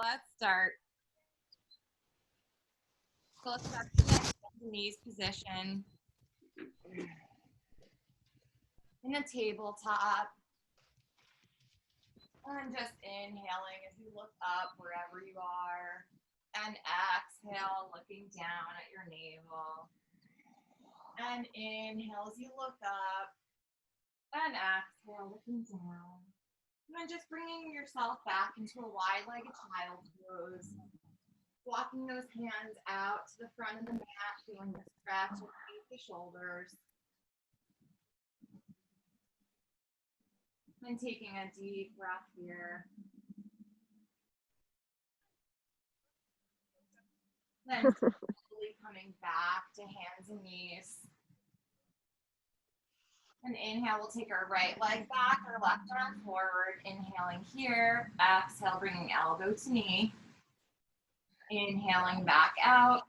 Let's start. So let's start in the knees position. In a tabletop. And just inhaling as you look up wherever you are. And exhale, looking down at your navel. And inhale as you look up. And exhale, looking down. And then just bringing yourself back into a wide-legged child pose. Walking those hands out to the front of the mat, feeling the stretch underneath the shoulders. And taking a deep breath here. Then slowly coming back to hands and knees. And inhale, we'll take our right leg back, our left arm forward. Inhaling here. Exhale, bringing elbow to knee. Inhaling back out.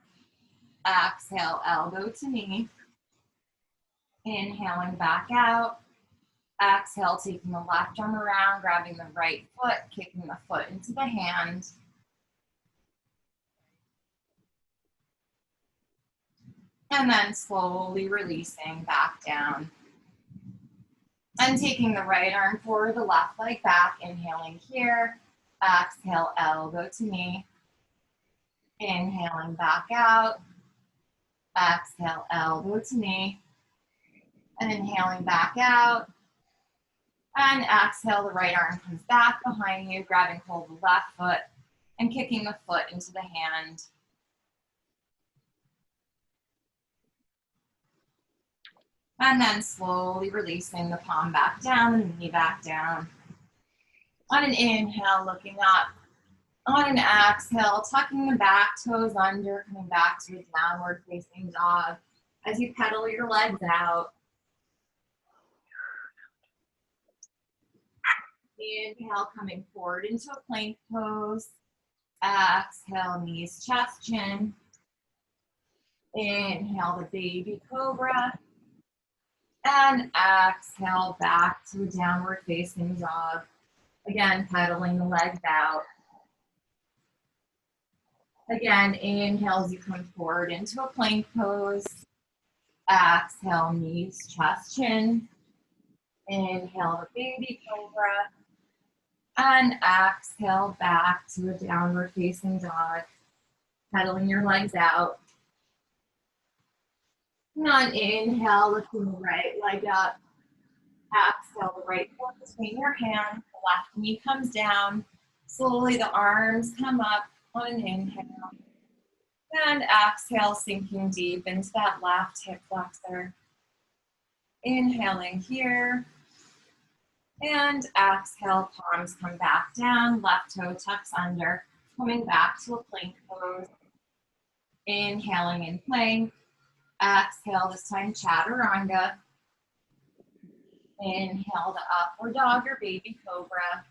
Exhale, elbow to knee. Inhaling back out. Exhale, taking the left arm around, grabbing the right foot, kicking the foot into the hand. And then slowly releasing back down. And taking the right arm forward, the left leg back, inhaling here. Exhale, elbow to knee. Inhaling back out. Exhale, elbow to knee. And inhaling back out. And exhale, the right arm comes back behind you, grabbing hold of the left foot and kicking the foot into the hand. And then slowly releasing the palm back down and the knee back down. On an inhale, looking up. On an exhale, tucking the back toes under, coming back to a downward facing dog as you pedal your legs out. Inhale, coming forward into a plank pose. Exhale, knees, chest, chin. Inhale, the baby cobra. And exhale, back to a downward facing dog. Again, pedaling the legs out. Again, inhale as you come forward into a plank pose. Exhale, knees, chest, chin. Inhale, the baby cobra. And exhale, back to a downward facing dog. Pedaling your legs out. And on inhale, lifting the right leg up. Exhale, the right foot between your hands. The left knee comes down. Slowly the arms come up on an inhale. And exhale, sinking deep into that left hip flexor. Inhaling here. And exhale, palms come back down, left toe tucks under, coming back to a plank pose. Inhaling in plank. Exhale, this time chaturanga. Inhale to upward dog or baby cobra.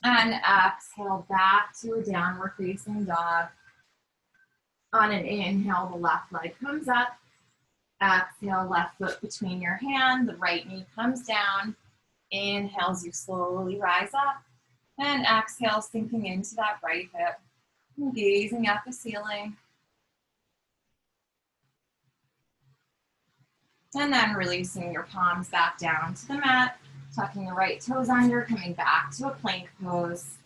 And exhale back to a downward facing dog. On an inhale, the left leg comes up. Exhale, left foot between your hands, the right knee comes down. Inhale as you slowly rise up. And exhale, sinking into that right hip. And gazing at the ceiling. And then releasing your palms back down to the mat. Tucking the right toes under, coming back to a plank pose.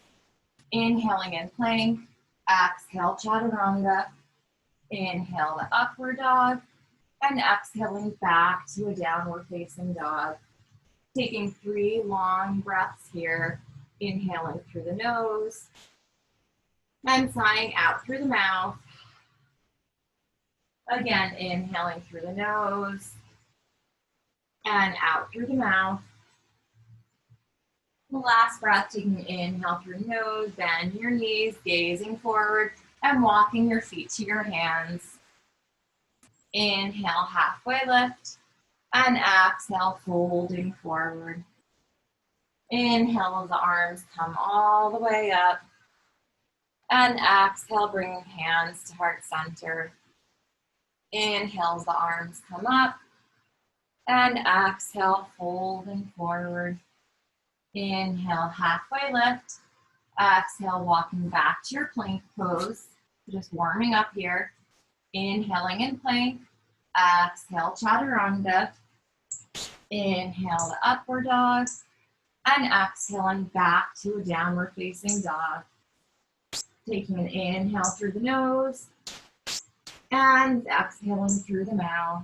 Inhaling in plank. Exhale, chaturanga. Inhale, the upward dog. And exhaling back to a downward facing dog. Taking 3 long breaths here. Inhaling through the nose. And sighing out through the mouth. Again, inhaling through the nose. And out through the mouth. The last breath, taking an inhale through the nose, bend your knees, gazing forward, and walking your feet to your hands. Inhale, halfway lift, and exhale, folding forward. Inhale, the arms come all the way up, and exhale, bringing hands to heart center. Inhale, the arms come up, and exhale, folding forward. Inhale, halfway lift. Exhale, walking back to your plank pose. Just warming up here. Inhaling in plank. Exhale, chaturanga. Inhale to upward dog. And exhaling back to a downward facing dog. Taking an inhale through the nose. And exhaling through the mouth.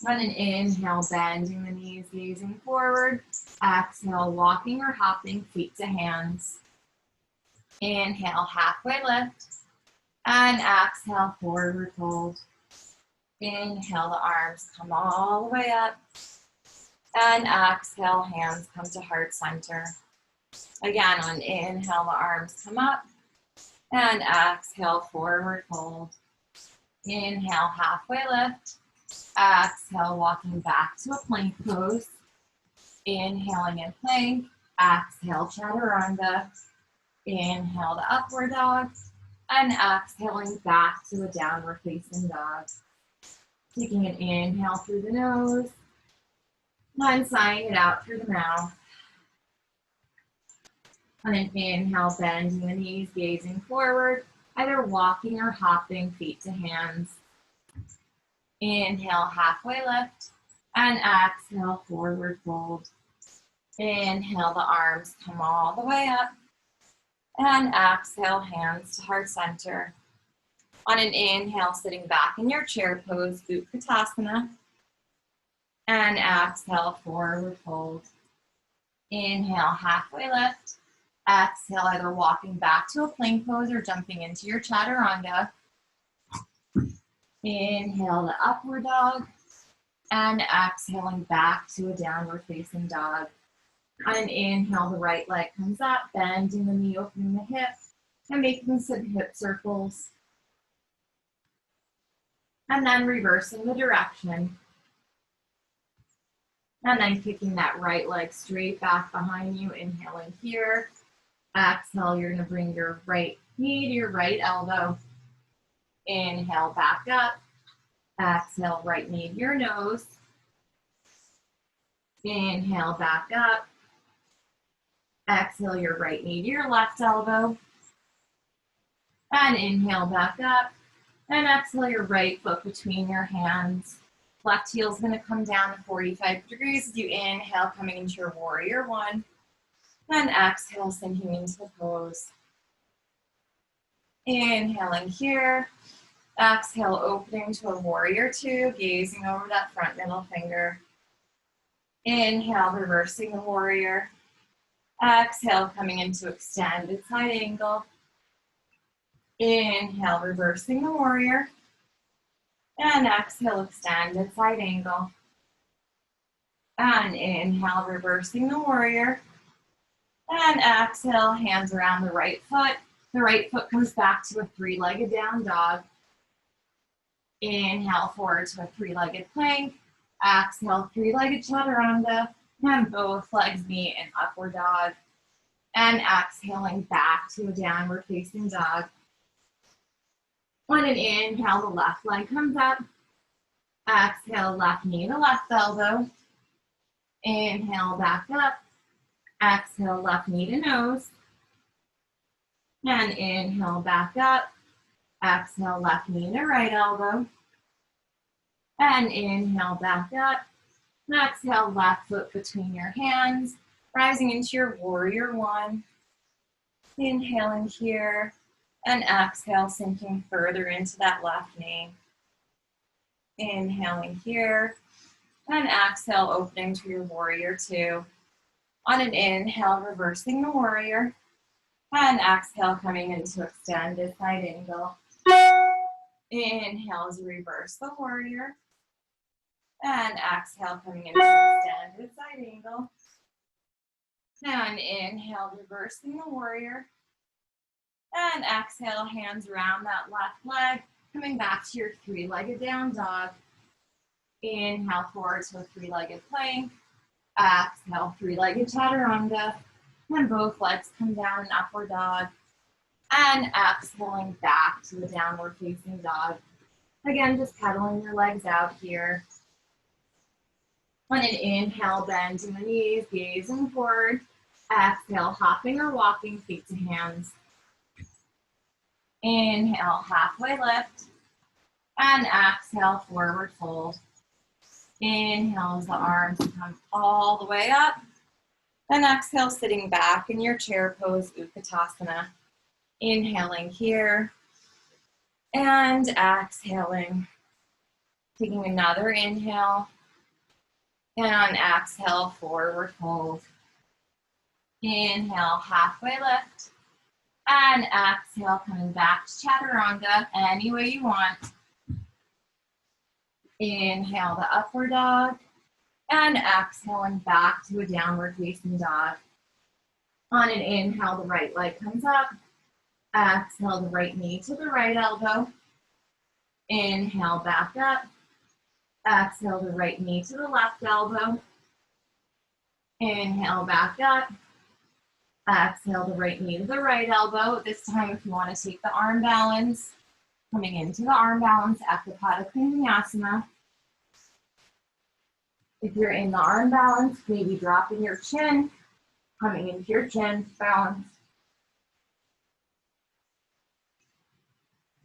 On an inhale, bending the knees, gazing forward. Exhale, walking or hopping feet to hands. Inhale, halfway lift. And exhale, forward fold. Inhale, the arms come all the way up. And exhale, hands come to heart center. Again, on inhale, the arms come up. And exhale, forward fold. Inhale, halfway lift. Exhale, walking back to a plank pose. Inhaling in plank. Exhale, chaturanga. Inhale to upward dog. And exhaling back to a downward facing dog. Taking an inhale through the nose. And sighing it out through the mouth. On an inhale, bending the knees, gazing forward, either walking or hopping feet to hands. Inhale, halfway lift, and exhale, forward fold. Inhale, the arms come all the way up, and exhale, hands to heart center. On an inhale, sitting back in your chair pose, Utkatasana, and exhale, forward fold. Inhale, halfway lift. Exhale, either walking back to a plank pose or jumping into your chaturanga. Inhale to upward dog. And exhaling back to a downward facing dog. On an inhale, the right leg comes up, bending the knee, opening the hip, and making some hip circles. And then reversing the direction. And then kicking that right leg straight back behind you, inhaling here. Exhale, you're going to bring your right knee to your right elbow. Inhale, back up. Exhale, right knee to your nose. Inhale, back up. Exhale, your right knee to your left elbow. And inhale, back up. And exhale, your right foot between your hands. Left heel is going to come down to 45 degrees as you inhale, coming into your warrior one. And exhale, sinking into the pose. Inhaling here. Exhale, opening to a warrior two, gazing over that front middle finger. Inhale, reversing the warrior. Exhale, coming into extended side angle. Inhale, reversing the warrior. And exhale, extended side angle. And inhale, reversing the warrior. And exhale, hands around the right foot. The right foot comes back to a three-legged down dog. Inhale, forward to a three-legged plank. Exhale, three-legged chaturanga. And both legs meet in upward dog. And exhaling back to a downward facing dog. On an inhale, the left leg comes up. Exhale, left knee to left elbow. Inhale, back up. Exhale, left knee to nose. And inhale, back up. Exhale, left knee to right elbow. And inhale, back up. Exhale, left foot between your hands. Rising into your warrior one. Inhaling here. And exhale, sinking further into that left knee. Inhaling here. And exhale, opening to your warrior two. On an inhale, reversing the warrior. And exhale, coming into extended side angle. Inhale as you reverse the warrior. And exhale, coming into extended side angle. And inhale, reversing the warrior. And exhale, hands around that left leg, coming back to your three-legged down dog. Inhale, forward to a three-legged plank. Exhale, three-legged chaturanga. And both legs come down in upward dog. And exhaling back to the downward facing dog. Again, just pedaling your legs out here. On an inhale, bend in the knees, gazing forward. Exhale, hopping or walking, feet to hands. Inhale, halfway lift. And exhale, forward fold. Inhale as the arms come all the way up. And exhale, sitting back in your chair pose, Utkatasana. Inhaling here. And exhaling. Taking another inhale. And on exhale, forward fold. Inhale, halfway lift. And exhale, coming back to Chaturanga any way you want. Inhale, the upward dog. And exhaling back to a downward facing dog. On an inhale, the right leg comes up. Exhale, the right knee to the right elbow. Inhale, back up. Exhale, the right knee to the left elbow. Inhale, back up. Exhale, the right knee to the right elbow. This time, if you want to take the arm balance, coming into the arm balance, Ekapada Kriyanasana. If you're in the arm balance, maybe dropping your chin, coming into your chin balance.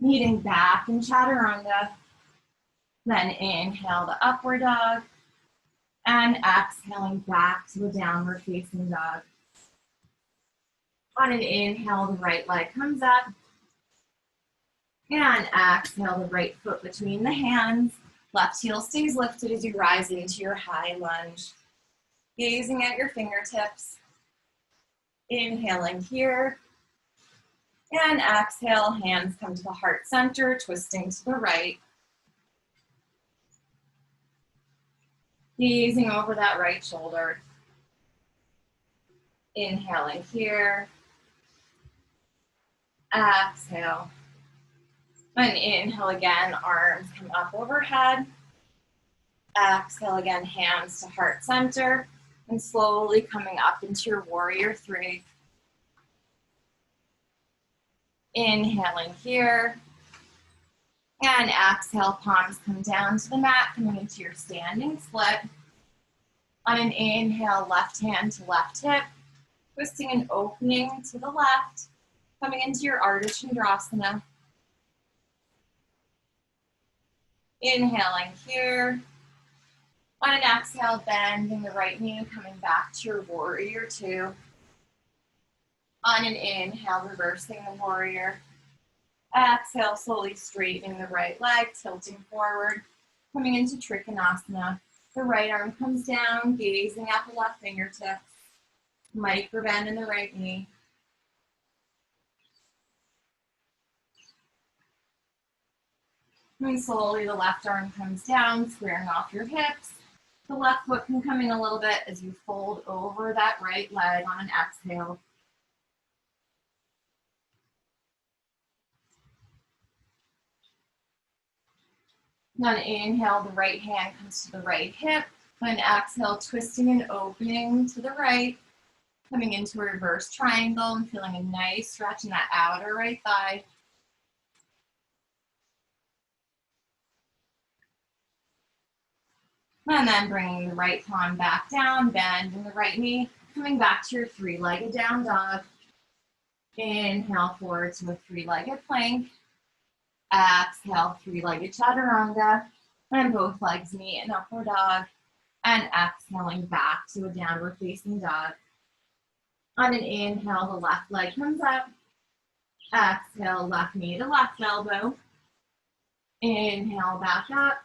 Meeting back in Chaturanga. Then inhale the upward dog. And exhaling back to a downward facing dog. On an inhale, the right leg comes up. And exhale, the right foot between the hands. Left heel stays lifted as you rise into your high lunge. Gazing at your fingertips. Inhaling here. And exhale, hands come to the heart center, twisting to the right. Gazing over that right shoulder. Inhaling here. Exhale. And inhale again, arms come up overhead. Exhale again, hands to heart center. And slowly coming up into your warrior three. Inhaling here. And exhale, palms come down to the mat, coming into your standing split. On an inhale, left hand to left hip. Twisting and opening to the left. Coming into your Ardha Chandrasana. Inhaling here. On an exhale, bending the right knee, coming back to your warrior two. On an inhale, reversing the warrior. Exhale, slowly straightening the right leg, tilting forward, coming into Trikonasana. The right arm comes down, gazing at the left fingertips. Micro bend in the right knee. And slowly the left arm comes down, squaring off your hips. The left foot can come in a little bit as you fold over that right leg on an exhale. On an inhale, the right hand comes to the right hip. On an exhale, twisting and opening to the right. Coming into a reverse triangle and feeling a nice stretch in that outer right thigh. And then bringing the right palm back down, bend in the right knee, coming back to your three-legged down dog. Inhale forward to a three-legged plank. Exhale, three-legged chaturanga. And both legs meet in upward dog. And exhaling back to a downward facing dog. On an inhale, the left leg comes up. Exhale, left knee to left elbow. Inhale, back up.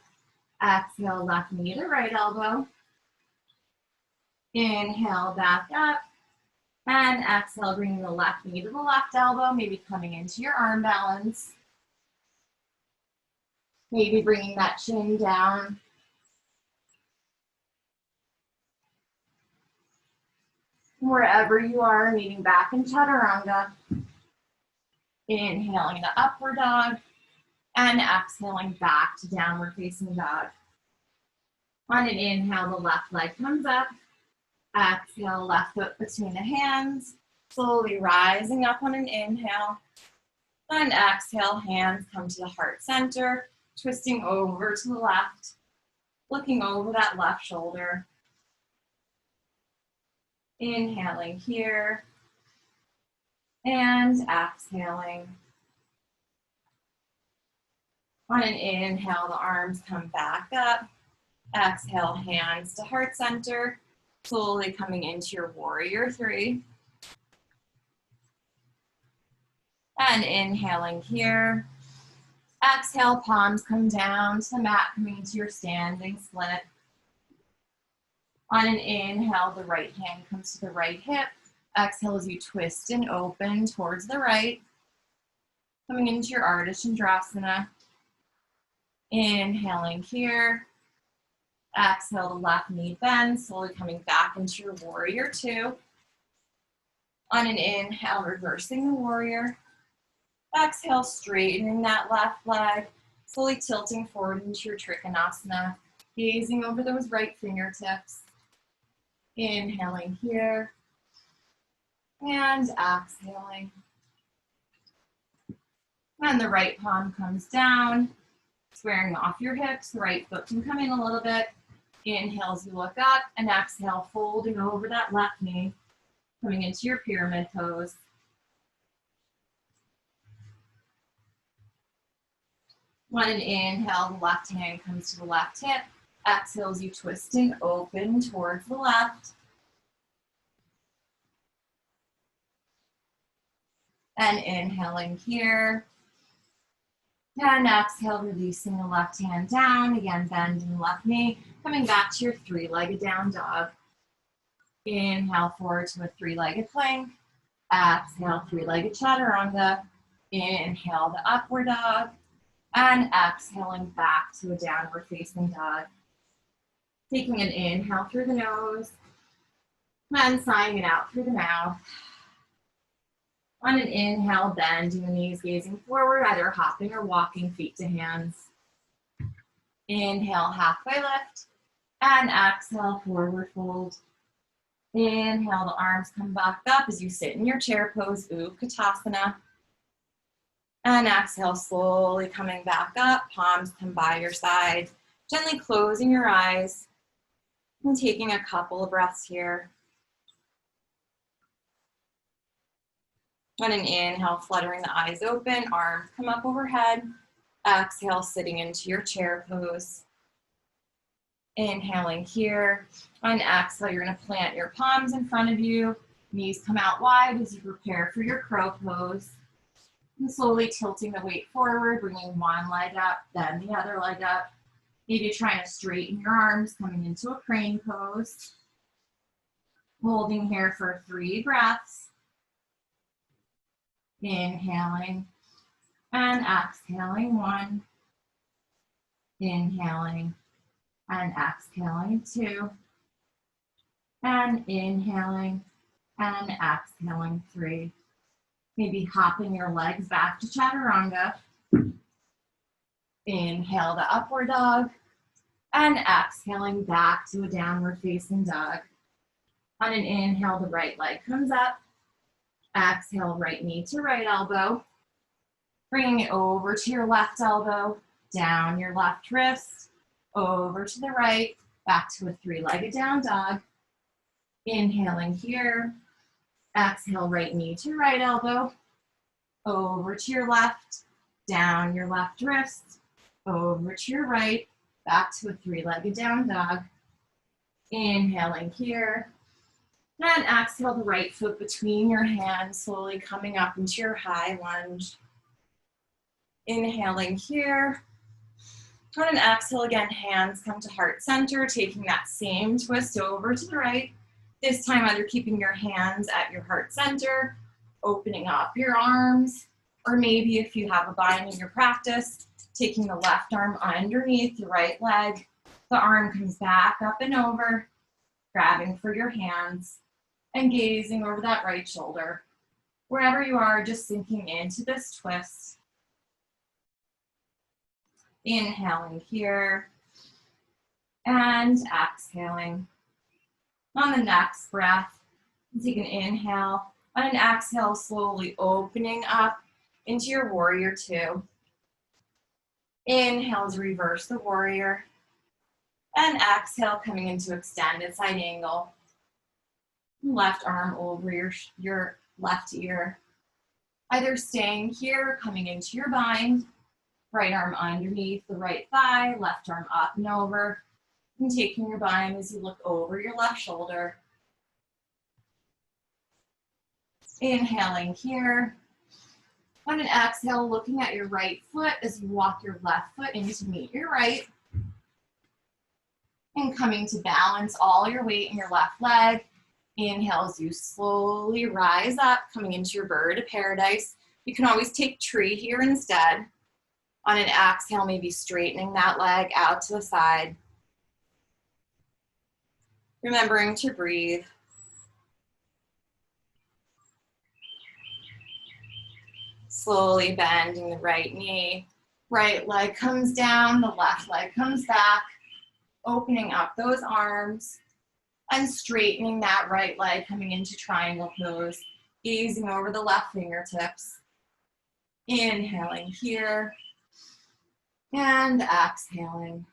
Exhale, left knee to right elbow. Inhale, back up. And exhale, bringing the left knee to the left elbow, maybe coming into your arm balance. Maybe bringing that chin down. Wherever you are, meeting back in Chaturanga. Inhaling the upward dog. And exhaling back to downward facing dog. On an inhale, the left leg comes up. Exhale, left foot between the hands. Slowly rising up on an inhale. And exhale, hands come to the heart center. Twisting over to the left. Looking over that left shoulder. Inhaling here and exhaling. On an inhale, the arms come back up. Exhale, hands to heart center. Slowly coming into your warrior three. And inhaling here. Exhale, palms come down to the mat, coming into your standing split. On an inhale, the right hand comes to the right hip. Exhale as you twist and open towards the right. Coming into your Ardha Chandrasana. Inhaling here. Exhale, the left knee bends, slowly coming back into your warrior two. On an inhale, reversing the warrior. Exhale, straightening that left leg, slowly tilting forward into your Trikonasana, gazing over those right fingertips. Inhaling here and exhaling. And the right palm comes down, squaring off your hips. The right foot can come in a little bit. Inhale as you look up, and exhale, folding over that left knee, coming into your pyramid pose. On an inhale, the left hand comes to the left hip. Exhale as you twist and open towards the left. And inhaling here. And exhale, releasing the left hand down. Again, bending the left knee. Coming back to your three-legged down dog. Inhale forward to a three-legged plank. Exhale, three-legged chaturanga. Inhale, the upward dog. And exhaling back to a downward facing dog. Taking an inhale through the nose. And sighing it out through the mouth. On an inhale, bending the knees, gazing forward, either hopping or walking feet to hands. Inhale, halfway lift. And exhale, forward fold. Inhale, the arms come back up as you sit in your chair pose, Utkatasana. And exhale, slowly coming back up, palms come by your side. Gently closing your eyes and taking a couple of breaths here. On an inhale, fluttering the eyes open, arms come up overhead. Exhale, sitting into your chair pose. Inhaling here. On exhale, you're going to plant your palms in front of you. Knees come out wide as you prepare for your crow pose. And slowly tilting the weight forward, bringing one leg up, then the other leg up. Maybe trying to straighten your arms, coming into a crane pose. Holding here for 3 breaths. Inhaling and exhaling 1. Inhaling and exhaling 2. And inhaling and exhaling 3. Maybe hopping your legs back to chaturanga. Inhale the upward dog and exhaling back to a downward facing dog. On an inhale, the right leg comes up. Exhale, right knee to right elbow. Bringing it over to your left elbow, down your left wrist, over to the right, back to a 3-legged down dog. Inhaling here. Exhale, right knee to right elbow, over to your left, down your left wrist, over to your right, back to a 3-legged down dog. Inhaling here. And exhale the right foot between your hands, slowly coming up into your high lunge. Inhaling here. On an exhale again, hands come to heart center, taking that same twist over to the right. This time either keeping your hands at your heart center, opening up your arms, or maybe if you have a bind in your practice, taking the left arm underneath the right leg. The arm comes back up and over, grabbing for your hands and gazing over that right shoulder. Wherever you are, just sinking into this twist. Inhaling here and exhaling. On the next breath, take an inhale. On an exhale, slowly opening up into your warrior two. Inhale to reverse the warrior. And exhale, coming into extended side angle. Left arm over your left ear. Either staying here, coming into your bind, right arm underneath the right thigh, left arm up and over, and taking your bind as you look over your left shoulder. Inhaling here. On an exhale, looking at your right foot as you walk your left foot in to meet your right. And coming to balance all your weight in your left leg. Inhale as you slowly rise up, coming into your bird of paradise. You can always take tree here instead. On an exhale, maybe straightening that leg out to the side. Remembering to breathe. Slowly bending the right knee. Right leg comes down, the left leg comes back. Opening up those arms. And straightening that right leg, coming into triangle pose, gazing over the left fingertips. Inhaling here, and exhaling.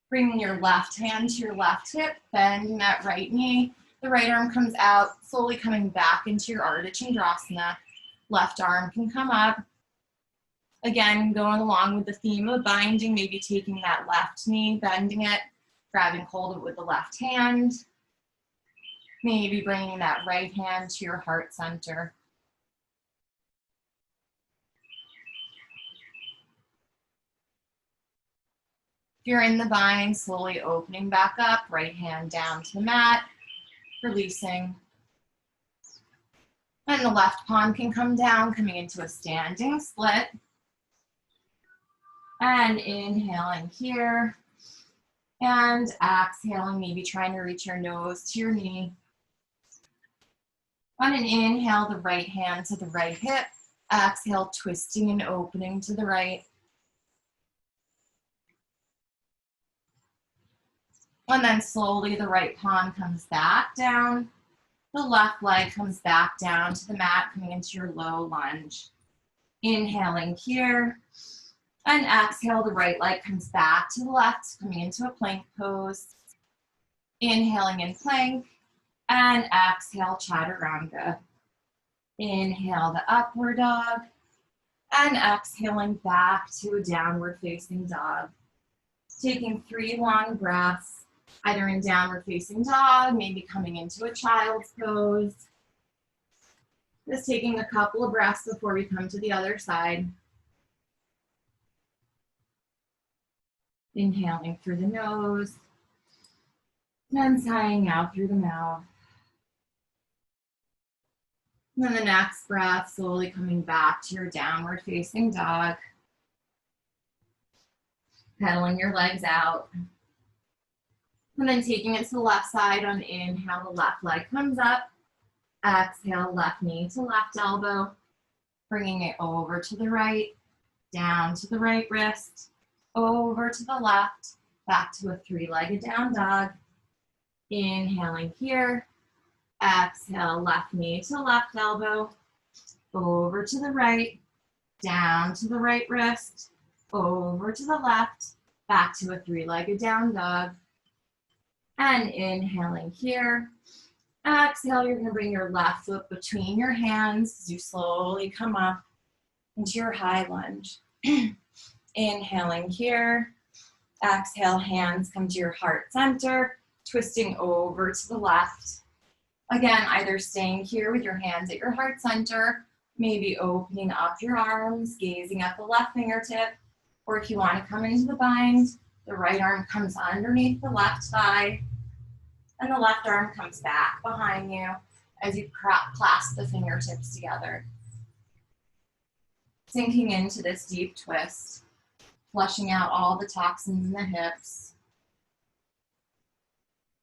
Bringing your left hand to your left hip, bending that right knee. The right arm comes out, slowly coming back into your Ardha Chandrasana. Left arm can come up. Again, going along with the theme of binding, maybe taking that left knee, bending it, grabbing hold of it with the left hand. Maybe bringing that right hand to your heart center. If you're in the bind, slowly opening back up, right hand down to the mat, releasing. And the left palm can come down, coming into a standing split. And inhaling here. And exhaling, maybe trying to reach your nose to your knee. On an inhale, the right hand to the right hip. Exhale, twisting and opening to the right. And then slowly the right palm comes back down. The left leg comes back down to the mat, coming into your low lunge. Inhaling here. And exhale, the right leg comes back to the left, coming into a plank pose. Inhaling in plank. And exhale, chaturanga. Inhale, the upward dog. And exhaling back to a downward facing dog. Taking 3 long breaths, either in downward facing dog, maybe coming into a child's pose. Just taking a couple of breaths before we come to the other side. Inhaling through the nose, and sighing out through the mouth. And then the next breath, slowly coming back to your downward facing dog. Pedaling your legs out. And then taking it to the left side on inhale, the left leg comes up. Exhale, left knee to left elbow. Bringing it over to the right, down to the right wrist. Over to the left, back to a 3-legged down dog. Inhaling here. Exhale, left knee to left elbow. Over to the right, down to the right wrist. Over to the left, back to a 3-legged down dog. And inhaling here. Exhale, you're going to bring your left foot between your hands as you slowly come up into your high lunge. Inhaling here. Exhale, hands come to your heart center, twisting over to the left. Again, either staying here with your hands at your heart center, maybe opening up your arms, gazing at the left fingertip, or if you want to come into the bind, the right arm comes underneath the left thigh, and the left arm comes back behind you as you clasp the fingertips together. Sinking into this deep twist. Flushing out all the toxins in the hips.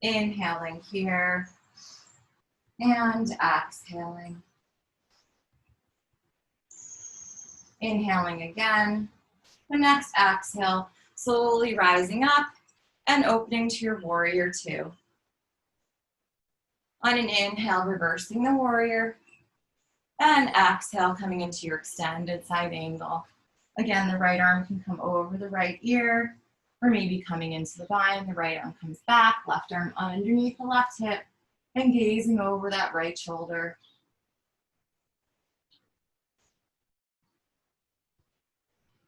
Inhaling here. And exhaling. Inhaling again. The next exhale, slowly rising up and opening to your warrior 2. On an inhale, reversing the warrior. And exhale, coming into your extended side angle. Again, the right arm can come over the right ear, or maybe coming into the bind, the right arm comes back, left arm underneath the left hip, and gazing over that right shoulder.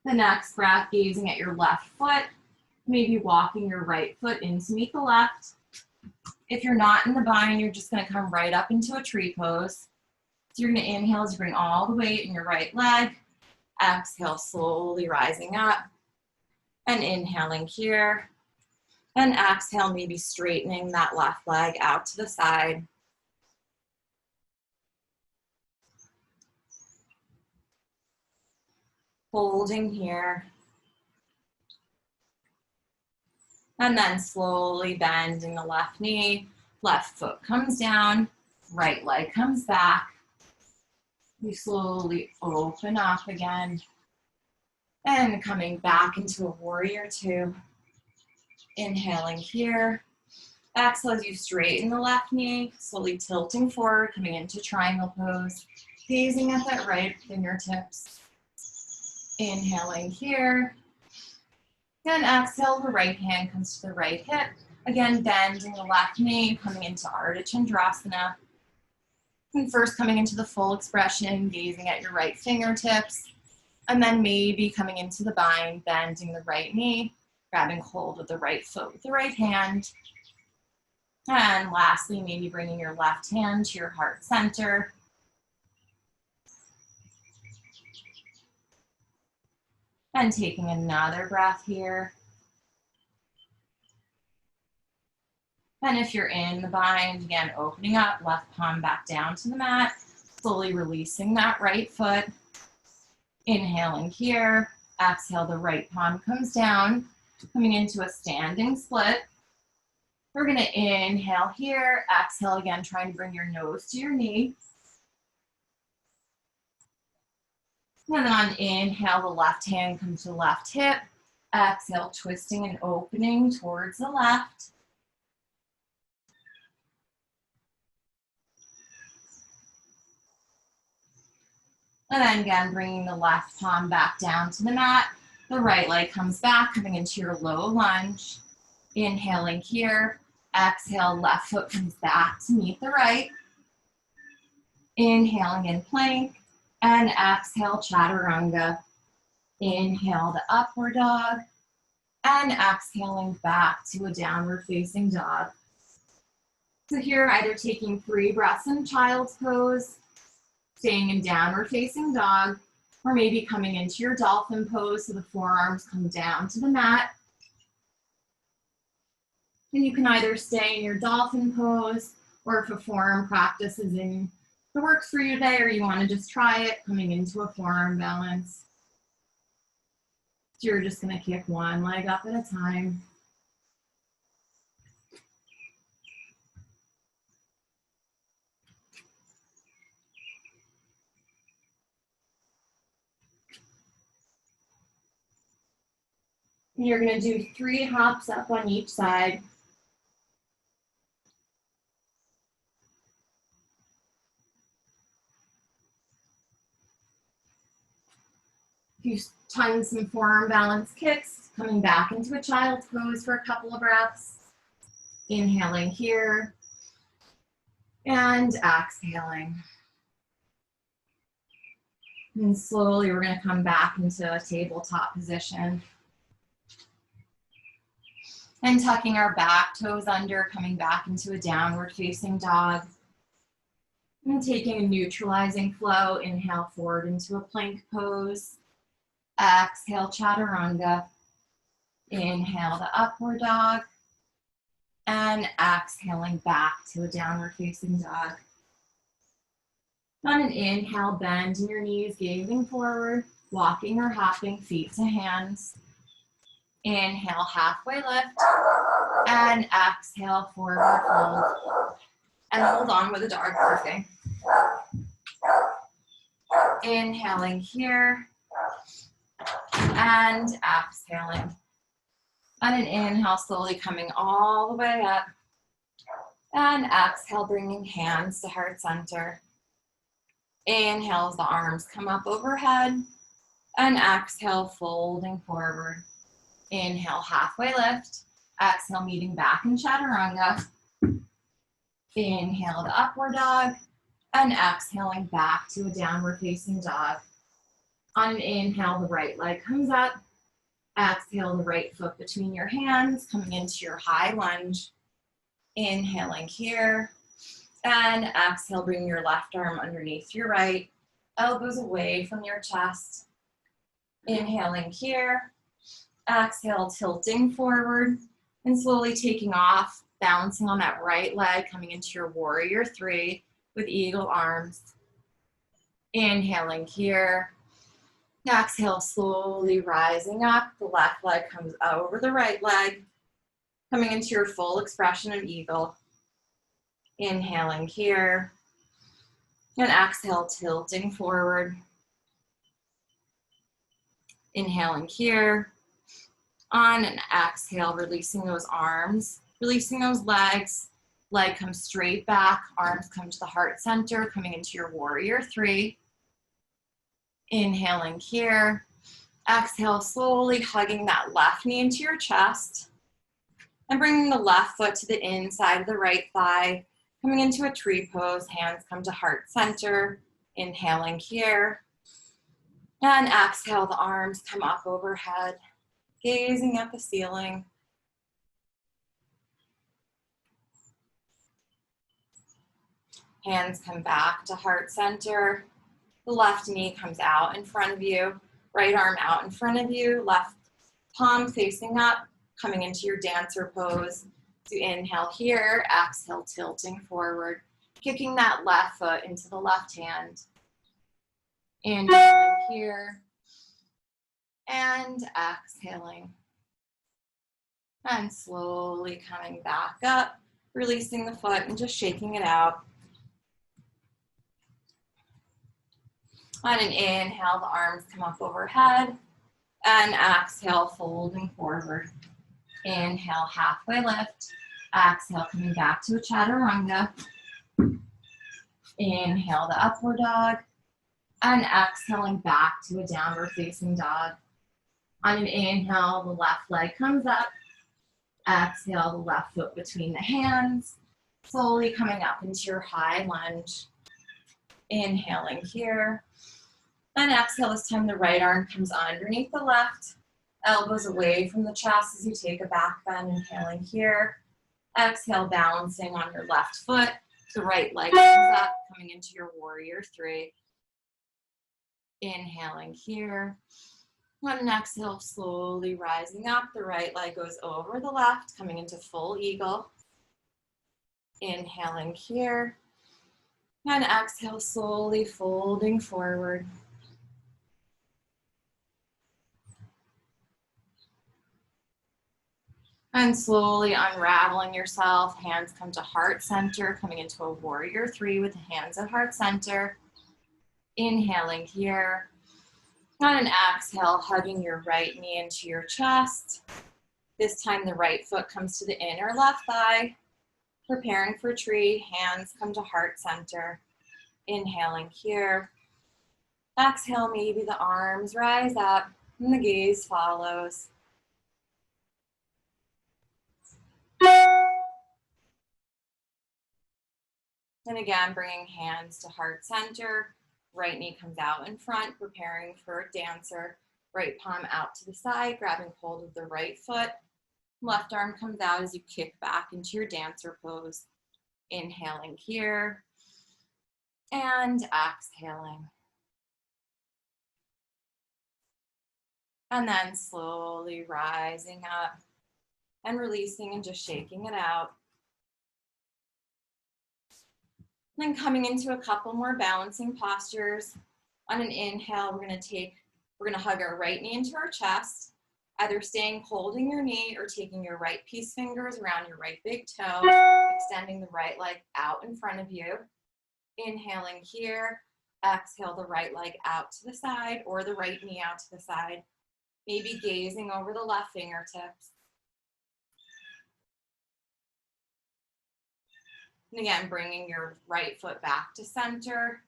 The next breath, gazing at your left foot, maybe walking your right foot in to meet the left. If you're not in the bind, you're just gonna come right up into a tree pose. So you're gonna inhale as you bring all the weight in your right leg. Exhale, slowly rising up. And inhaling here. And exhale, maybe straightening that left leg out to the side. Holding here. And then slowly bending the left knee. Left foot comes down. Right leg comes back. You slowly open up again. And coming back into a warrior two. Inhaling here. Exhale as you straighten the left knee, slowly tilting forward, coming into triangle pose. Gazing at that right fingertips. Inhaling here. And exhale, the right hand comes to the right hip. Again, bending the left knee, coming into Ardha Chandrasana. And first coming into the full expression, gazing at your right fingertips. And then maybe coming into the bind, bending the right knee, grabbing hold of the right foot with the right hand. And lastly, maybe bringing your left hand to your heart center. And taking another breath here. And if you're in the bind, again, opening up, left palm back down to the mat, slowly releasing that right foot. Inhaling here, exhale, the right palm comes down, coming into a standing split. We're gonna inhale here, exhale again, trying to bring your nose to your knee. And then on inhale, the left hand comes to the left hip. Exhale, twisting and opening towards the left. And then again, bringing the left palm back down to the mat. The right leg comes back, coming into your low lunge. Inhaling here. Exhale, left foot comes back to meet the right. Inhaling in plank. And exhale, chaturanga. Inhale to upward dog. And exhaling back to a downward facing dog. So here, either taking 3 breaths in child's pose, staying in downward facing dog, or maybe coming into your dolphin pose so the forearms come down to the mat. And you can either stay in your dolphin pose, or if a forearm practice is in the works for you today, or you want to just try it, coming into a forearm balance. So you're just going to kick one leg up at a time. And you're going to do 3 hops up on each side. You've done some forearm balance kicks, coming back into a child's pose for a couple of breaths. Inhaling here and exhaling. And slowly we're going to come back into a tabletop position. And tucking our back toes under, coming back into a downward facing dog. And taking a neutralizing flow, inhale forward into a plank pose. Exhale, chaturanga. Inhale to upward dog. And exhaling back to a downward facing dog. On an inhale, bend in your knees, gazing forward, walking or hopping feet to hands. Inhale, halfway lift. And exhale, forward fold. And hold on with the dog barking. Inhaling here. And exhaling. On an inhale, slowly coming all the way up. And exhale, bringing hands to heart center. Inhale as the arms come up overhead. And exhale, folding forward. Inhale, halfway lift. Exhale, meeting back in chaturanga. Inhale to upward dog, and exhaling back to a downward facing dog. On an inhale, the right leg comes up. Exhale the right foot between your hands, coming into your high lunge. Inhaling here. And exhale, bring your left arm underneath your right, elbows away from your chest. Inhaling here. Exhale, tilting forward and slowly taking off, balancing on that right leg, coming into your warrior three with eagle arms. Inhaling here. Exhale, slowly rising up. The left leg comes over the right leg, coming into your full expression of eagle. Inhaling here. And exhale, tilting forward. Inhaling here. On an exhale, releasing those arms, releasing those legs. Leg comes straight back, arms come to the heart center, coming into your warrior three. Inhaling here. Exhale, slowly hugging that left knee into your chest. And bringing the left foot to the inside of the right thigh, coming into a tree pose, hands come to heart center. Inhaling here. And exhale, the arms come up overhead, gazing at the ceiling. Hands come back to heart center. The left knee comes out in front of you, right arm out in front of you, left palm facing up, coming into your dancer pose. So inhale here, exhale, tilting forward, kicking that left foot into the left hand. Inhaling here, and exhaling. And slowly coming back up, releasing the foot and just shaking it out. On an inhale, the arms come up overhead, and exhale, folding forward. Inhale, halfway lift. Exhale, coming back to a chaturanga. Inhale, the upward dog, and exhaling back to a downward facing dog. On an inhale, the left leg comes up. Exhale, the left foot between the hands, slowly coming up into your high lunge. Inhaling here. And exhale, this time the right arm comes underneath the left, elbows away from the chest as you take a back bend. Inhaling here. Exhale, balancing on your left foot. The right leg comes up, coming into your warrior three. Inhaling here. On an exhale, slowly rising up. The right leg goes over the left, coming into full eagle. Inhaling here. And exhale, slowly folding forward. And slowly unraveling yourself. Hands come to heart center, coming into a warrior three with the hands at heart center. Inhaling here. On an exhale, hugging your right knee into your chest. This time the right foot comes to the inner left thigh. Preparing for tree, hands come to heart center. Inhaling here. Exhale, maybe the arms rise up and the gaze follows. And again, bringing hands to heart center. Right knee comes out in front, preparing for a dancer. Right palm out to the side, grabbing hold of the right foot. Left arm comes out as you kick back into your dancer pose. Inhaling here. And exhaling. And then slowly rising up and releasing and just shaking it out. Then coming into a couple more balancing postures. On an inhale, we're gonna hug our right knee into our chest, either staying holding your knee or taking your right peace fingers around your right big toe, extending the right leg out in front of you. Inhaling here, exhale the right leg out to the side or the right knee out to the side, maybe gazing over the left fingertips. And again, bringing your right foot back to center,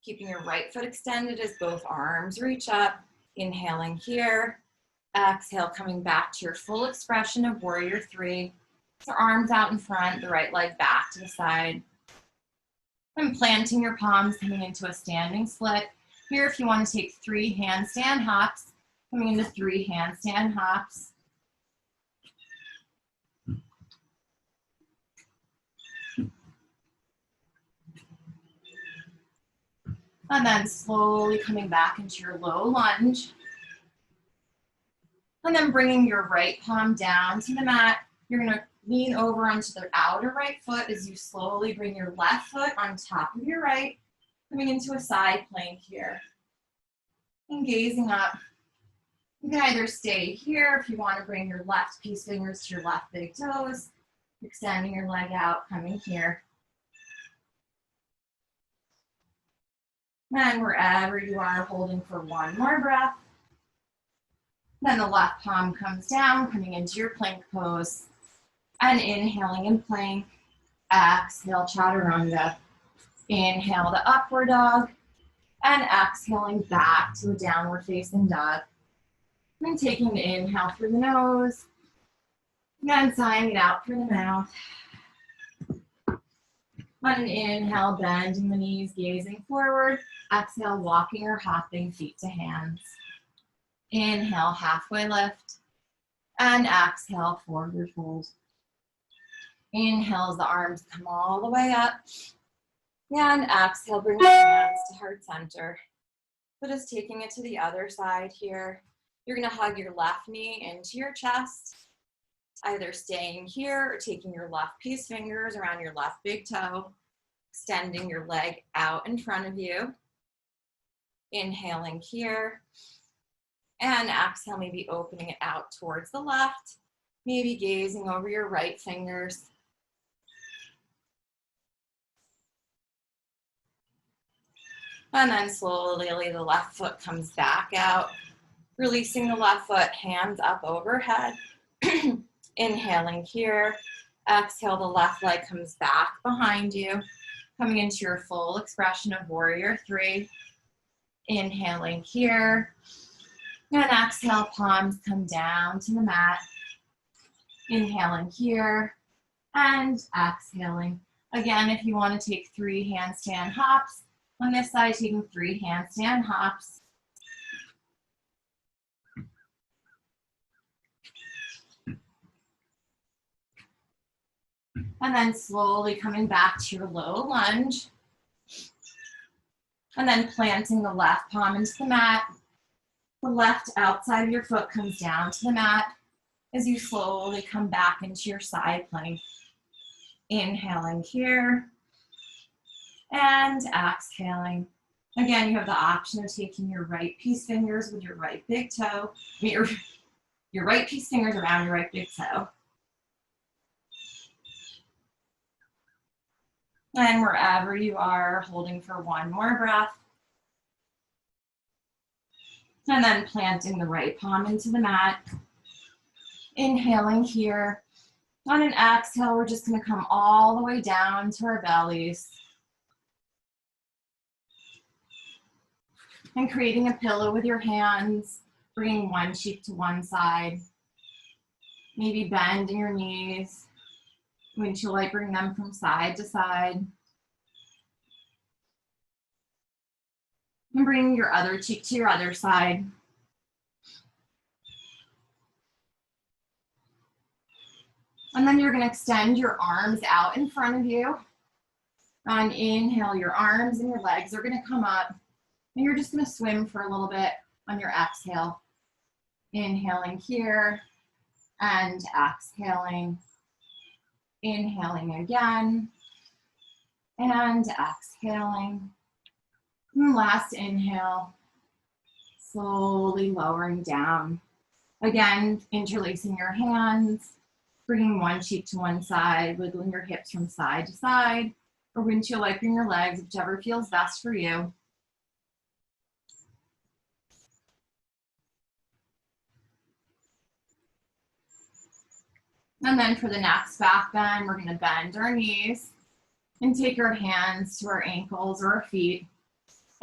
keeping your right foot extended as both arms reach up. Inhaling here. Exhale, coming back to your full expression of warrior three. So arms out in front, the right leg back to the side. And planting your palms, coming into a standing split. Here, if you want to take 3 handstand hops, coming into 3 handstand hops. And then slowly coming back into your low lunge. And then bringing your right palm down to the mat. You're gonna lean over onto the outer right foot as you slowly bring your left foot on top of your right, coming into a side plank here. And gazing up. You can either stay here if you want to bring your left peace fingers to your left big toes, extending your leg out, coming here. And wherever you are, holding for 1 more breath. Then the left palm comes down, coming into your plank pose. And inhaling in plank, exhale chaturanga. Inhale to upward dog, and exhaling back to a downward facing dog. And taking the inhale through the nose, and sighing it out through the mouth. On an inhale, bending the knees, gazing forward. Exhale, walking or hopping feet to hands. Inhale, halfway lift. And exhale, forward fold. Inhale as the arms come all the way up. And exhale, bring the hands to heart center. So just taking it to the other side here. You're gonna hug your left knee into your chest, either staying here or taking your left peace fingers around your left big toe, extending your leg out in front of you. Inhaling here. And exhale, maybe opening it out towards the left, maybe gazing over your right fingers. And then slowly the left foot comes back out, releasing the left foot, hands up overhead. Inhaling here. Exhale, the left leg comes back behind you, coming into your full expression of warrior 3. Inhaling here. And exhale, palms come down to the mat. Inhaling here. And exhaling. Again, if you want to take 3 handstand hops, on this side, taking 3 handstand hops. And then slowly coming back to your low lunge. And then planting the left palm into the mat. The left outside of your foot comes down to the mat as you slowly come back into your side plank. Inhaling here. And exhaling. Again, you have the option of taking your right peace fingers with your right big toe, your right peace fingers around your right big toe. And wherever you are, holding for 1 more breath. And then planting the right palm into the mat. Inhaling here. On an exhale, we're just gonna come all the way down to our bellies. And creating a pillow with your hands, bringing one cheek to one side. Maybe bending your knees. Windshield light, bring them from side to side. And bring your other cheek to your other side. And then you're gonna extend your arms out in front of you. On inhale, your arms and your legs are gonna come up. And you're just gonna swim for a little bit on your exhale. Inhaling here and exhaling. Inhaling again and exhaling. And last inhale, slowly lowering down. Again, interlacing your hands, bringing one cheek to one side, wiggling your hips from side to side, or windshield wiping your legs, whichever feels best for you. And then for the next back bend, we're gonna bend our knees and take our hands to our ankles or our feet.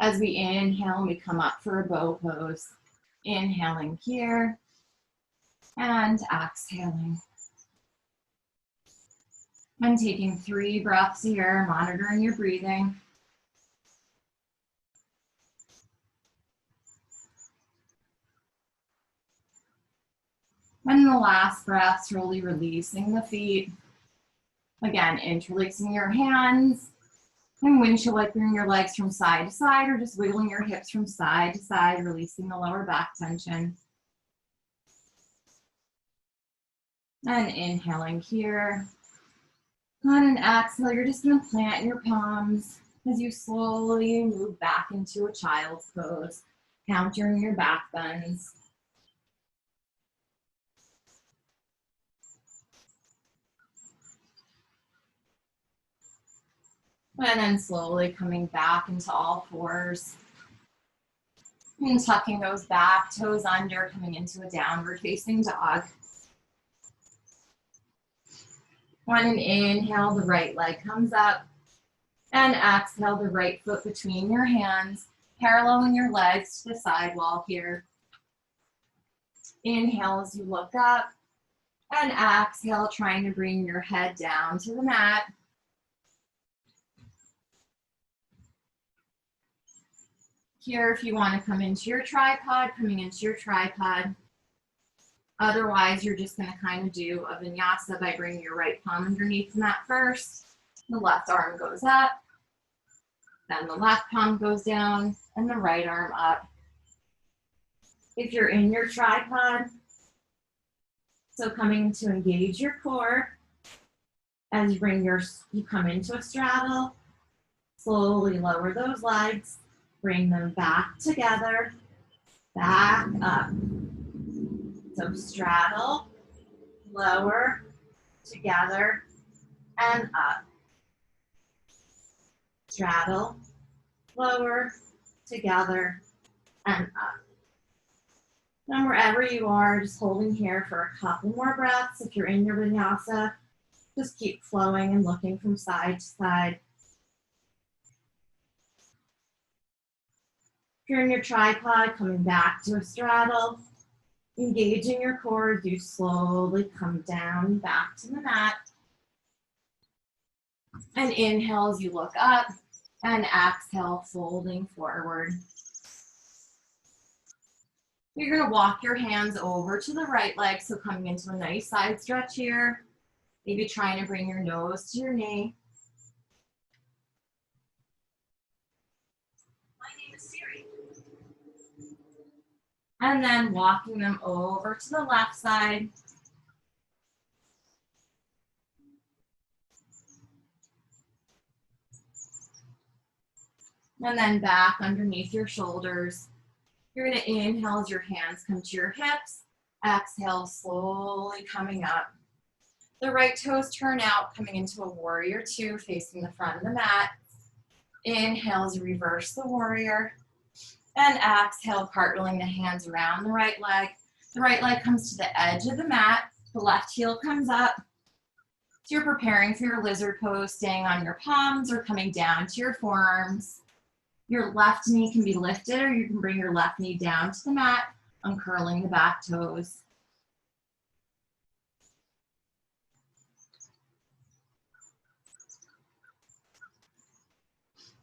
As we inhale, we come up for a bow pose. Inhaling here and exhaling. And taking 3 breaths here, monitoring your breathing. And the last breath, slowly releasing the feet. Again, interlacing your hands and windshield wiping your legs from side to side, or just wiggling your hips from side to side, releasing the lower back tension. And inhaling here. On an exhale, you're just going to plant your palms as you slowly move back into a child's pose, countering your back bends. And then slowly coming back into all fours. And tucking those back toes under, coming into a downward facing dog. On an inhale, the right leg comes up. And exhale, the right foot between your hands, paralleling your legs to the sidewall here. Inhale as you look up. And exhale, trying to bring your head down to the mat. Here, if you want to come into your tripod, coming into your tripod. Otherwise, you're just going to kind of do a vinyasa by bringing your right palm underneath the mat first. The left arm goes up. Then the left palm goes down and the right arm up. If you're in your tripod, so coming to engage your core, as you come into a straddle, slowly lower those legs. Bring them back together, back up. So straddle, lower, together, and up. Straddle, lower, together, and up. And wherever you are, just holding here for a couple more breaths. If you're in your vinyasa, just keep flowing and looking from side to side. If you're in your tripod, coming back to a straddle, engaging your core as you slowly come down back to the mat. And inhale as you look up, and exhale, folding forward. You're going to walk your hands over to the right leg, so coming into a nice side stretch here. Maybe trying to bring your nose to your knee. And then walking them over to the left side. And then back underneath your shoulders. You're going to inhale as your hands come to your hips. Exhale, slowly coming up. The right toes turn out, coming into a warrior two, facing the front of the mat. Inhale as you reverse the warrior. And exhale, cartwheeling the hands around the right leg. The right leg comes to the edge of the mat. The left heel comes up. So you're preparing for your lizard pose, staying on your palms or coming down to your forearms. Your left knee can be lifted, or you can bring your left knee down to the mat, uncurling the back toes.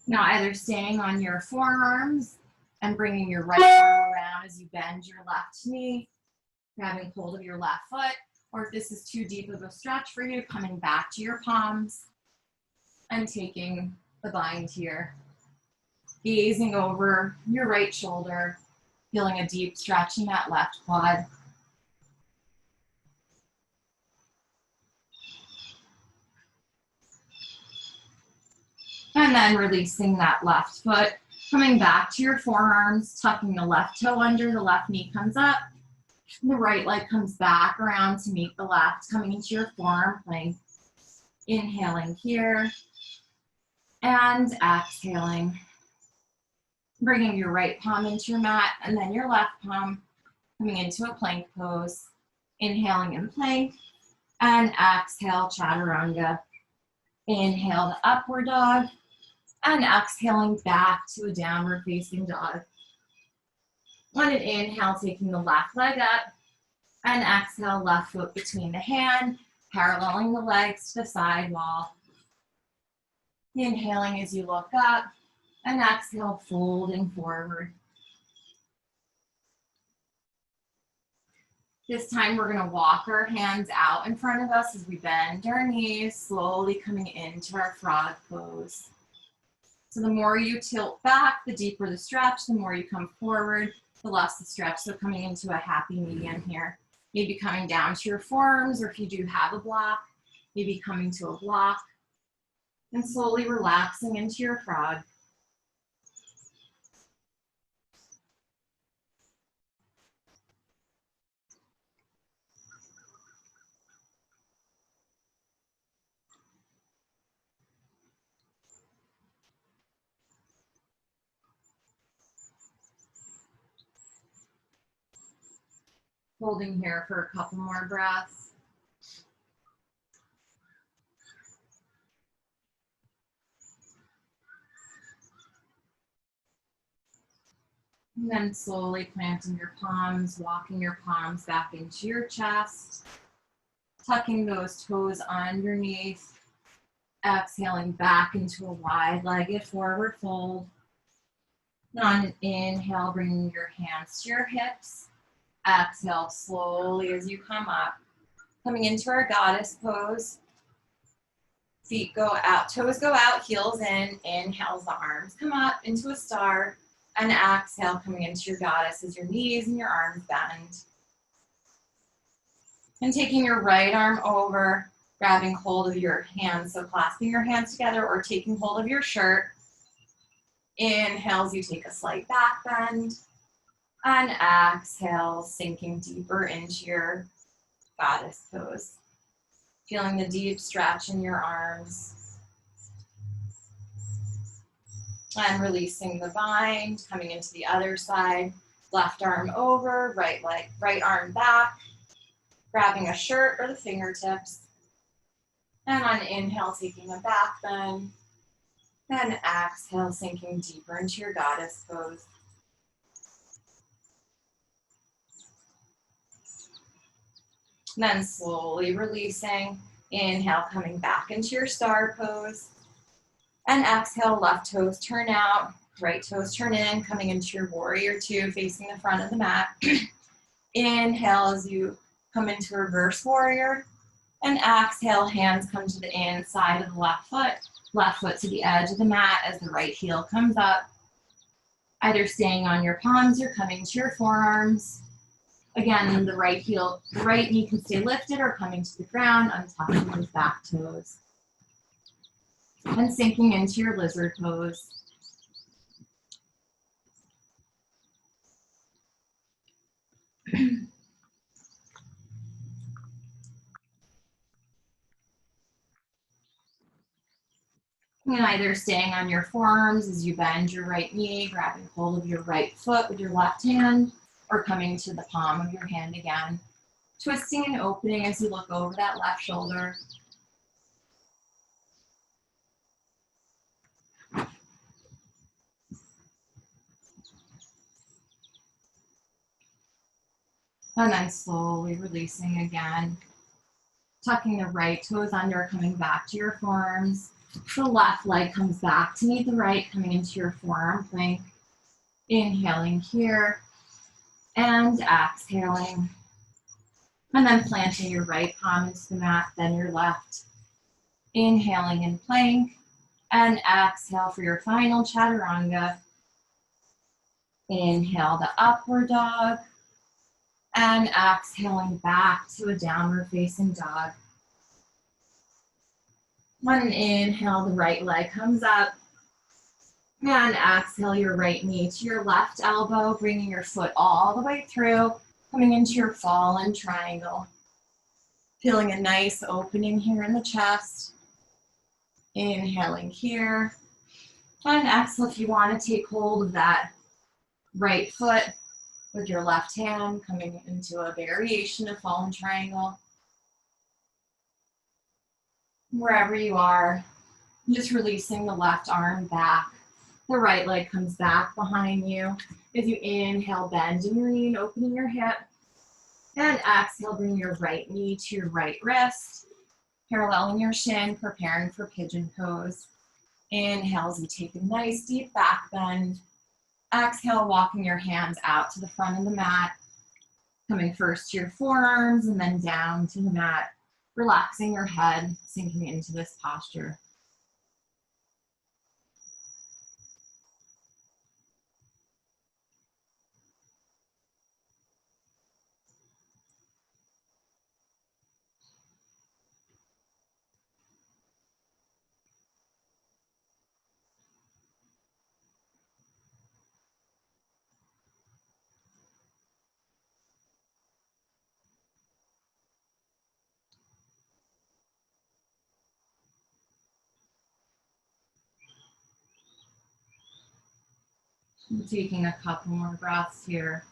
Now either staying on your forearms and bringing your right arm around as you bend your left knee, grabbing hold of your left foot, or if this is too deep of a stretch for you, coming back to your palms and taking the bind here. Gazing over your right shoulder, feeling a deep stretch in that left quad. And then releasing that left foot, coming back to your forearms, tucking the left toe under, the left knee comes up. The right leg comes back around to meet the left, coming into your forearm plank. Inhaling here and exhaling. Bringing your right palm into your mat and then your left palm coming into a plank pose. Inhaling in plank and exhale, chaturanga. Inhale to upward dog and exhaling back to a downward facing dog. On an inhale, taking the left leg up and exhale, left foot between the hand, paralleling the legs to the side wall. Inhaling as you look up, and exhale, folding forward. This time we're gonna walk our hands out in front of us as we bend our knees, slowly coming into our frog pose. So the more you tilt back, the deeper the stretch, the more you come forward, the less the stretch. So coming into a happy medium here. Maybe coming down to your forearms, or if you do have a block, maybe coming to a block, and slowly relaxing into your frog. Holding here for a couple more breaths. And then slowly planting your palms, walking your palms back into your chest, tucking those toes underneath, exhaling back into a wide-legged forward fold. And on an inhale, bringing your hands to your hips. Exhale slowly as you come up. Coming into our goddess pose. Feet go out, toes go out, heels in. Inhale as the arms come up into a star. And exhale, coming into your goddess as your knees and your arms bend. And taking your right arm over, grabbing hold of your hands, so clasping your hands together or taking hold of your shirt. Inhale as you take a slight back bend. And exhale, sinking deeper into your goddess pose. Feeling the deep stretch in your arms. And releasing the bind, coming into the other side. Left arm over, right leg, right arm back. Grabbing a shirt or the fingertips. And on inhale, taking a back bend. And exhale, sinking deeper into your goddess pose. And then slowly releasing. Inhale, coming back into your star pose. And exhale, left toes turn out, right toes turn in, coming into your warrior two, facing the front of the mat. Inhale as you come into reverse warrior. And exhale, hands come to the inside of the left foot to the edge of the mat as the right heel comes up. Either staying on your palms or coming to your forearms. Again, the right knee can stay lifted or coming to the ground, untucking those back toes. And sinking into your lizard pose. And either staying on your forearms as you bend your right knee, grabbing hold of your right foot with your left hand, or coming to the palm of your hand again. Twisting and opening as you look over that left shoulder. And then slowly releasing again. Tucking the right toes under, coming back to your forearms. The left leg comes back to meet the right, coming into your forearm plank. Inhaling here and exhaling. And then planting your right palm into the mat, then your left. Inhaling in plank and exhale for your final chaturanga. Inhale the upward dog and exhaling back to a downward facing dog. On an inhale, the right leg comes up. And exhale your right knee to your left elbow, bringing your foot all the way through, coming into your fallen triangle. Feeling a nice opening here in the chest. Inhaling here. And exhale if you want to take hold of that right foot with your left hand, coming into a variation of fallen triangle. Wherever you are, just releasing the left arm back. The right leg comes back behind you. As you inhale, bending your knee and opening your hip. And exhale, bring your right knee to your right wrist. Paralleling your shin, preparing for pigeon pose. Inhale as you take a nice deep back bend. Exhale, walking your hands out to the front of the mat. Coming first to your forearms and then down to the mat. Relaxing your head, sinking into this posture. Taking a couple more breaths here.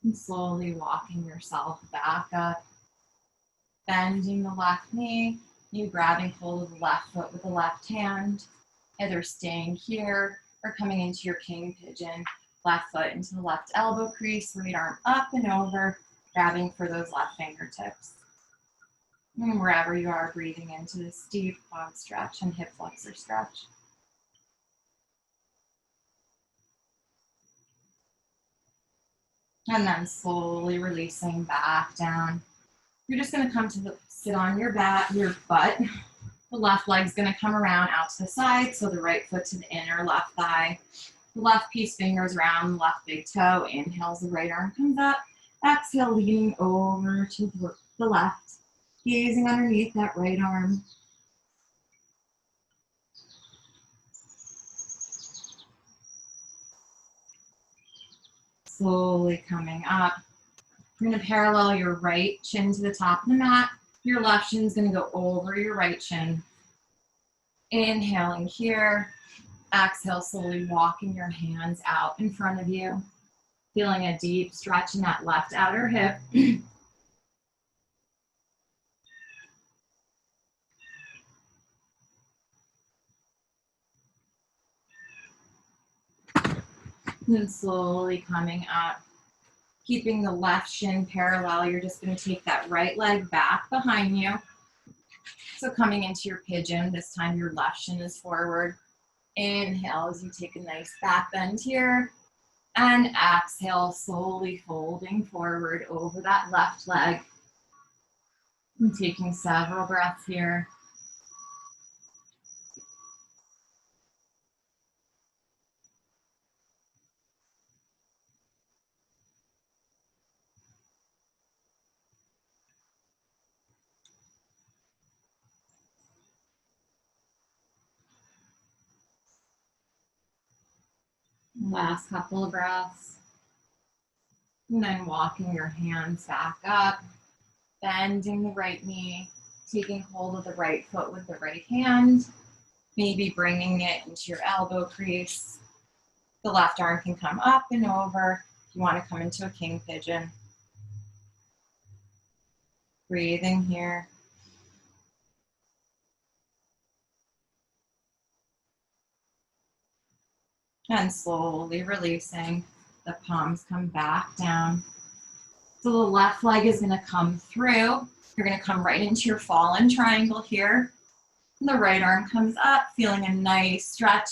And slowly walking yourself back up. Bending the left knee, you grabbing hold of the left foot with the left hand, either staying here or coming into your king pigeon. Left foot into the left elbow crease, right arm up and over, grabbing for those left fingertips. And wherever you are, breathing into this deep quad stretch and hip flexor stretch. And then slowly releasing back down. You're just gonna come to sit on your butt. The left leg's gonna come around out to the side, so the right foot to the inner left thigh. The left piece fingers around the left big toe. Inhales, the right arm comes up. Exhale, leaning over to the left. Gazing underneath that right arm. Slowly coming up. You're gonna parallel your right shin to the top of the mat. Your left shin is gonna go over your right shin. Inhaling here. Exhale, slowly walking your hands out in front of you. Feeling a deep stretch in that left outer hip. And slowly coming up. Keeping the left shin parallel, you're just going to take that right leg back behind you. So coming into your pigeon, this time your left shin is forward. Inhale as you take a nice back bend here. And exhale, slowly folding forward over that left leg. And taking several breaths here. Last couple of breaths. And then walking your hands back up, bending the right knee, taking hold of the right foot with the right hand, maybe bringing it into your elbow crease. The left arm can come up and over if you want to come into a king pigeon. Breathing here. And slowly releasing. The palms come back down. So the left leg is going to come through. You're going to come right into your fallen triangle here. And the right arm comes up, feeling a nice stretch,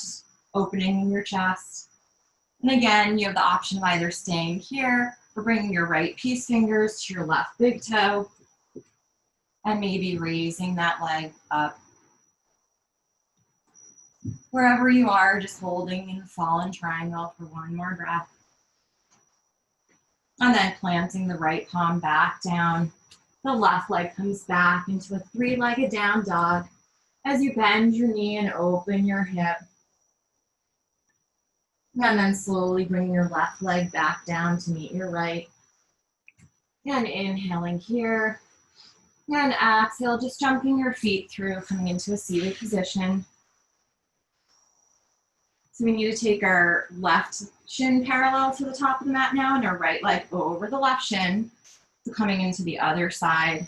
opening in your chest. And again, you have the option of either staying here or bringing your right piece fingers to your left big toe and maybe raising that leg up. Wherever you are, just holding in the fallen triangle for one more breath. And then planting the right palm back down. The left leg comes back into a three-legged down dog as you bend your knee and open your hip. And then slowly bring your left leg back down to meet your right. And inhaling here. And exhale, just jumping your feet through, coming into a seated position. So we need to take our left shin parallel to the top of the mat now and our right leg over the left shin. So coming into the other side.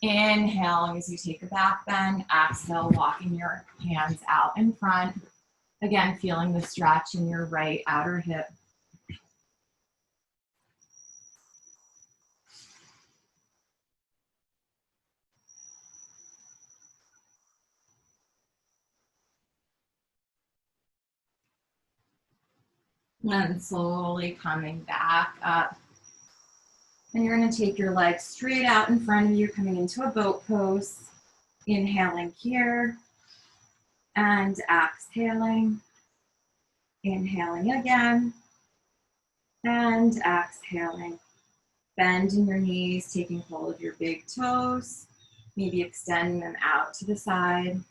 Inhaling as you take a back bend. Exhale, walking your hands out in front. Again, feeling the stretch in your right outer hip. And slowly coming back up. And you're going to take your legs straight out in front of you, coming into a boat pose. Inhaling here and exhaling. Inhaling again and exhaling. Bending your knees, taking hold of your big toes, maybe extending them out to the side.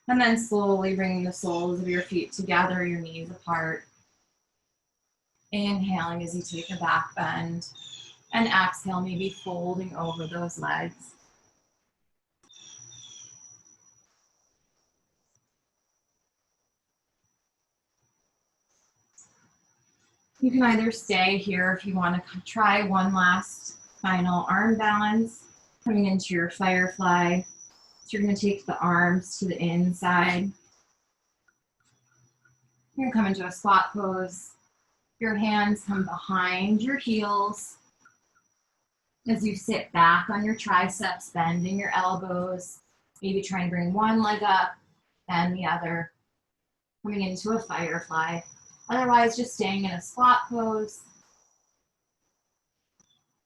And then slowly bringing the soles of your feet together, your knees apart. Inhaling as you take a back bend. And exhale, maybe folding over those legs. You can either stay here if you want to try one last final arm balance, coming into your firefly. So you're going to take the arms to the inside. You're going to come into a squat pose. Your hands come behind your heels. As you sit back on your triceps, bending your elbows, maybe try and bring one leg up and the other, coming into a firefly. Otherwise, just staying in a squat pose.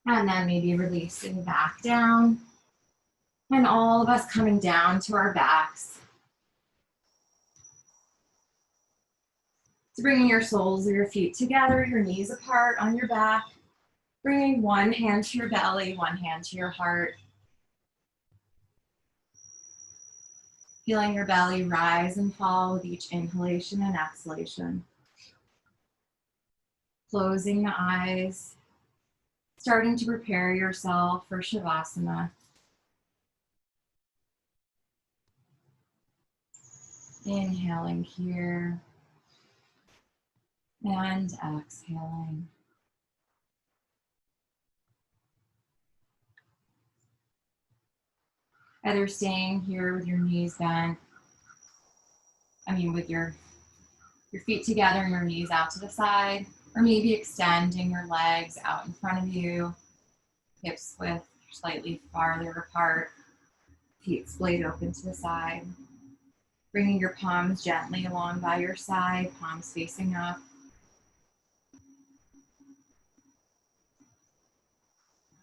And then maybe releasing back down. And all of us coming down to our backs. So bringing your soles of your feet together, your knees apart on your back. Bringing one hand to your belly, one hand to your heart. Feeling your belly rise and fall with each inhalation and exhalation. Closing the eyes, starting to prepare yourself for Shavasana. Inhaling here and exhaling. Either staying here with your knees bent, with your feet together and your knees out to the side, or maybe extending your legs out in front of you, hips width slightly farther apart, feet splayed open to the side. Bringing your palms gently along by your side, palms facing up.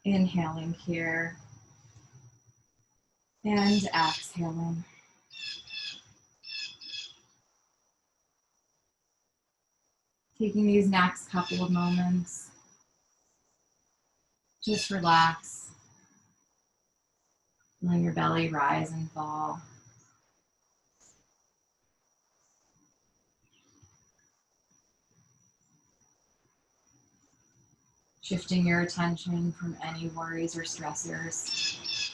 Inhaling here and exhaling. Taking these next couple of moments, just relax. Feeling your belly rise and fall. Shifting your attention from any worries or stressors.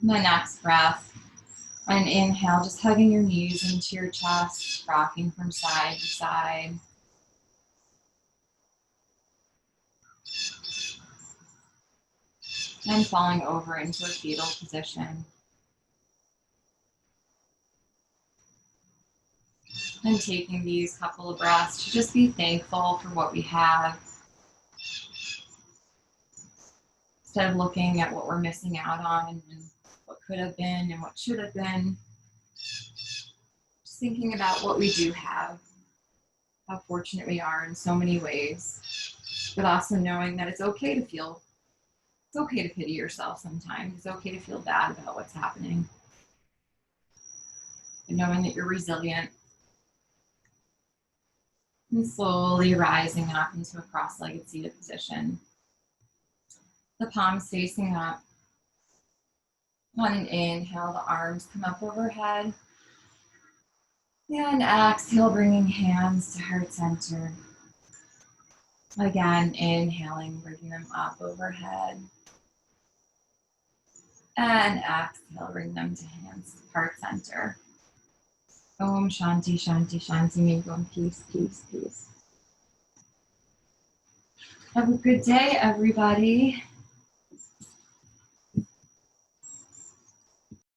And the next breath, on an inhale, just hugging your knees into your chest, rocking from side to side. And falling over into a fetal position. And taking these couple of breaths to just be thankful for what we have. Instead of looking at what we're missing out on and what could have been and what should have been. Just thinking about what we do have, how fortunate we are in so many ways, but also knowing that it's okay to feel, it's okay to pity yourself sometimes. It's okay to feel bad about what's happening. And knowing that you're resilient. And slowly rising up into a cross-legged seated position. The palms facing up. On an inhale, the arms come up overhead. And exhale, bringing hands to heart center. Again, inhaling, bringing them up overhead. And exhale, bring them to hands to heart center. Om Shanti, Shanti, Shanti. May you go in peace, peace, peace. Have a good day, everybody.